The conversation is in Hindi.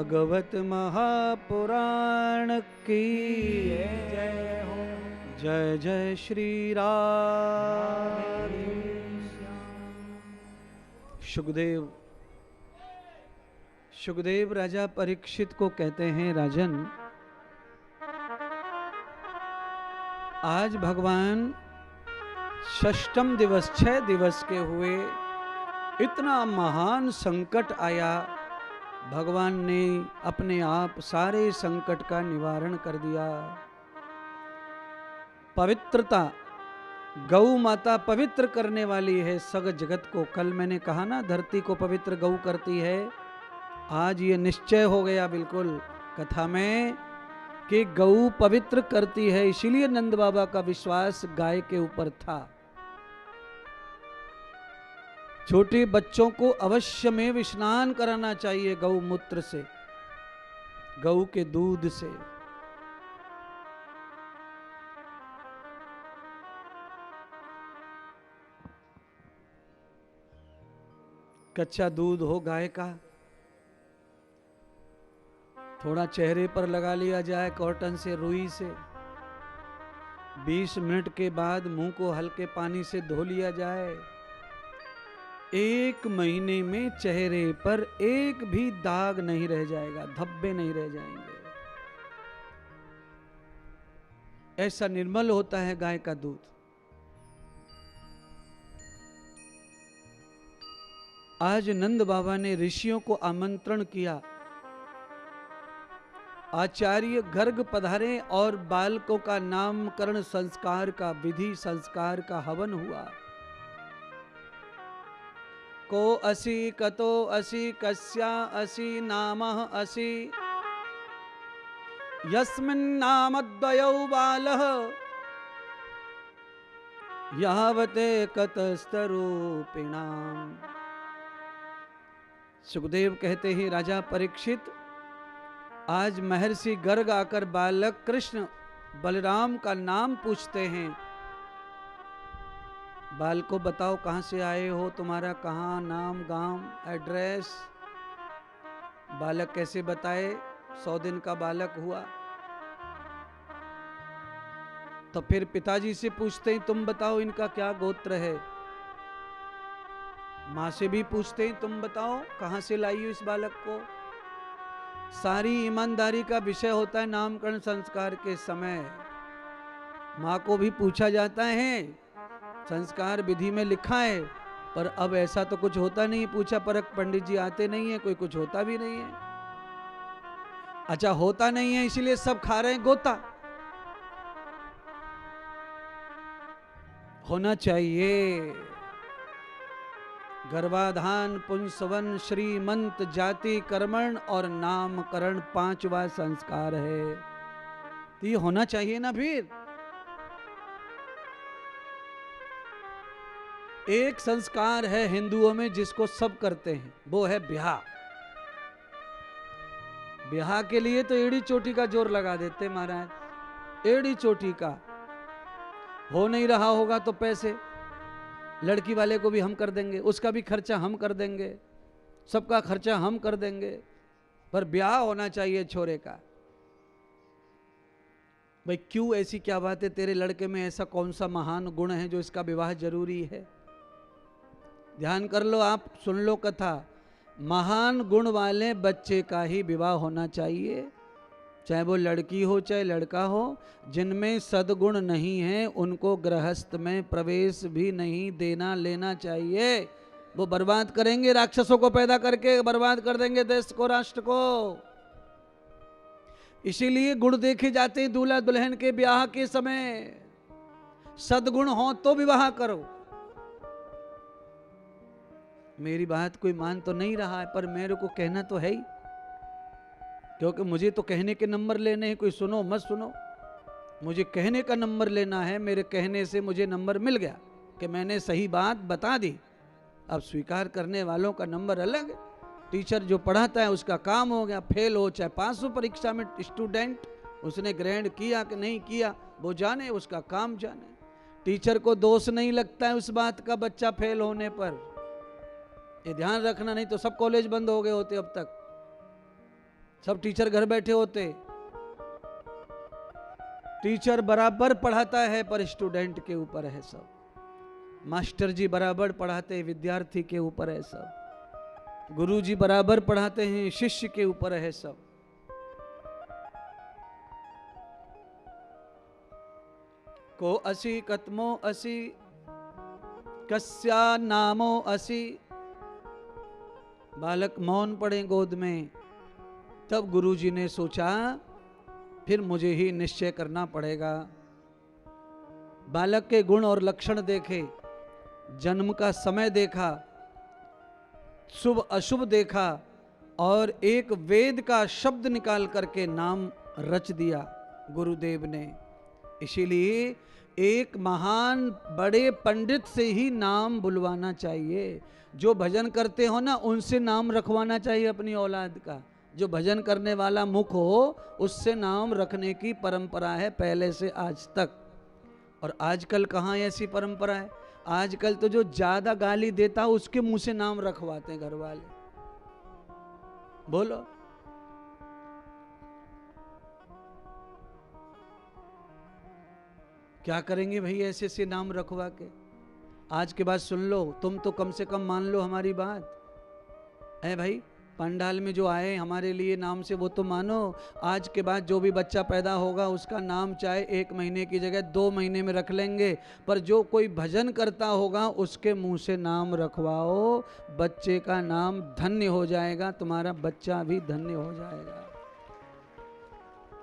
भागवत महापुराण की जय हो। जय जय श्री राम। सुखदेव राजा परीक्षित को कहते हैं, राजन आज भगवान षष्ठम दिवस 6 दिवस के हुए, इतना महान संकट आया, भगवान ने अपने आप सारे संकट का निवारण कर दिया। पवित्रता, गौ माता पवित्र करने वाली है सग जगत को। कल मैंने कहा ना, धरती को पवित्र गौ करती है। आज ये निश्चय हो गया बिल्कुल कथा में कि गौ पवित्र करती है, इसीलिए नंद बाबा का विश्वास गाय के ऊपर था। छोटे बच्चों को अवश्य में स्नान कराना चाहिए गौमूत्र से, गौ के दूध से। कच्चा दूध हो गाय का, थोड़ा चेहरे पर लगा लिया जाए कॉटन से, रुई से। 20 मिनट के बाद मुंह को हल्के पानी से धो लिया जाए। 1 महीने में चेहरे पर एक भी दाग नहीं रह जाएगा, धब्बे नहीं रह जाएंगे। ऐसा निर्मल होता है गाय का दूध। आज नंद बाबा ने ऋषियों को आमंत्रण किया, आचार्य गर्ग पधारे और बालकों का नामकरण संस्कार का, विधि संस्कार का हवन हुआ। को असि कतो असि कस्या असि नामः असि यस्मिन्नामद्वयौ बालः यावते कतस्तरूपिणाम्। सुखदेव कहते हैं, राजा परीक्षित आज महर्षि गर्ग आकर बालक कृष्ण बलराम का नाम पूछते हैं। बाल को बताओ कहां से आए हो, तुम्हारा कहां नाम, गांव, एड्रेस। बालक कैसे बताए? 100 दिन का बालक हुआ तो फिर पिताजी से पूछते हैं, तुम बताओ इनका क्या गोत्र है। माँ से भी पूछते हैं, तुम बताओ कहां से लाई हो इस बालक को। सारी ईमानदारी का विषय होता है नामकरण संस्कार के समय। माँ को भी पूछा जाता है, संस्कार विधि में लिखा है, पर अब ऐसा तो कुछ होता नहीं। पूछा परख पंडित जी आते नहीं है, कोई कुछ होता भी नहीं है। अच्छा, होता नहीं है इसीलिए सब खा रहे हैं गोता। होना चाहिए गर्भाधान, पुंसवन, श्रीमंत, जाति, कर्मण और नामकरण 5वां संस्कार है, तो ये होना चाहिए ना। फिर एक संस्कार है हिंदुओं में जिसको सब करते हैं, वो है ब्याह। ब्याह के लिए तो एड़ी चोटी का जोर लगा देते महाराज। एड़ी चोटी का हो नहीं रहा होगा तो पैसे लड़की वाले को भी हम कर देंगे, उसका भी खर्चा हम कर देंगे, सबका खर्चा हम कर देंगे, पर ब्याह होना चाहिए छोरे का। भाई क्यों, ऐसी क्या बात है तेरे लड़के में, ऐसा कौन सा महान गुण है जो इसका विवाह जरूरी है? ध्यान कर लो, आप सुन लो कथा। महान गुण वाले बच्चे का ही विवाह होना चाहिए, चाहे वो लड़की हो चाहे लड़का हो। जिनमें सद्गुण नहीं है उनको गृहस्थ में प्रवेश भी नहीं देना लेना चाहिए। वो बर्बाद करेंगे, राक्षसों को पैदा करके बर्बाद कर देंगे देश को, राष्ट्र को। इसीलिए गुण देखे जाते हैं दूल्हा दुल्हन के ब्याह के समय। सद्गुण हो तो विवाह करो। मेरी बात कोई मान तो नहीं रहा है, पर मेरे को कहना तो है ही, क्योंकि मुझे तो कहने के नंबर लेने हैं। कोई सुनो मत सुनो, मुझे कहने का नंबर लेना है। मेरे कहने से मुझे नंबर मिल गया कि मैंने सही बात बता दी। अब स्वीकार करने वालों का नंबर अलग है। टीचर जो पढ़ाता है उसका काम हो गया, फेल हो चाहे पास हो परीक्षा में स्टूडेंट, उसने ग्रेड किया कि नहीं किया वो जाने, उसका काम जाने। टीचर को दोष नहीं लगता है उस बात का बच्चा फेल होने पर। ये ध्यान रखना, नहीं तो सब कॉलेज बंद हो गए होते अब तक। सब टीचर घर बैठे होते, टीचर बराबर पढ़ाता है पर स्टूडेंट के ऊपर है सब, मास्टर जी बराबर पढ़ाते विद्यार्थी के ऊपर है सब, गुरु जी बराबर पढ़ाते हैं शिष्य के ऊपर है सब। को असी कतमो असी कस्या नामो असी। बालक मौन पड़े गोद में, तब गुरुजी ने सोचा फिर मुझे ही निश्चय करना पड़ेगा। बालक के गुण और लक्षण देखे, जन्म का समय देखा, शुभ अशुभ देखा और एक वेद का शब्द निकाल करके नाम रच दिया गुरुदेव ने। इसीलिए एक महान बड़े पंडित से ही नाम बुलवाना चाहिए। जो भजन करते हो ना, उनसे नाम रखवाना चाहिए अपनी औलाद का। जो भजन करने वाला मुख हो उससे नाम रखने की परंपरा है पहले से आज तक। और आजकल कहाँ ऐसी परंपरा है? आजकल तो जो ज्यादा गाली देता उसके मुंह से नाम रखवाते हैं घर वाले। बोलो, क्या करेंगे भाई ऐसे से नाम रखवा के? आज के बाद सुन लो, तुम तो कम से कम मान लो हमारी बात है भाई। पंडाल में जो आए हमारे लिए नाम से वो तो मानो। आज के बाद जो भी बच्चा पैदा होगा उसका नाम चाहे 1 महीने की जगह 2 महीने में रख लेंगे, पर जो कोई भजन करता होगा उसके मुंह से नाम रखवाओ। बच्चे का नाम धन्य हो जाएगा, तुम्हारा बच्चा भी धन्य हो जाएगा।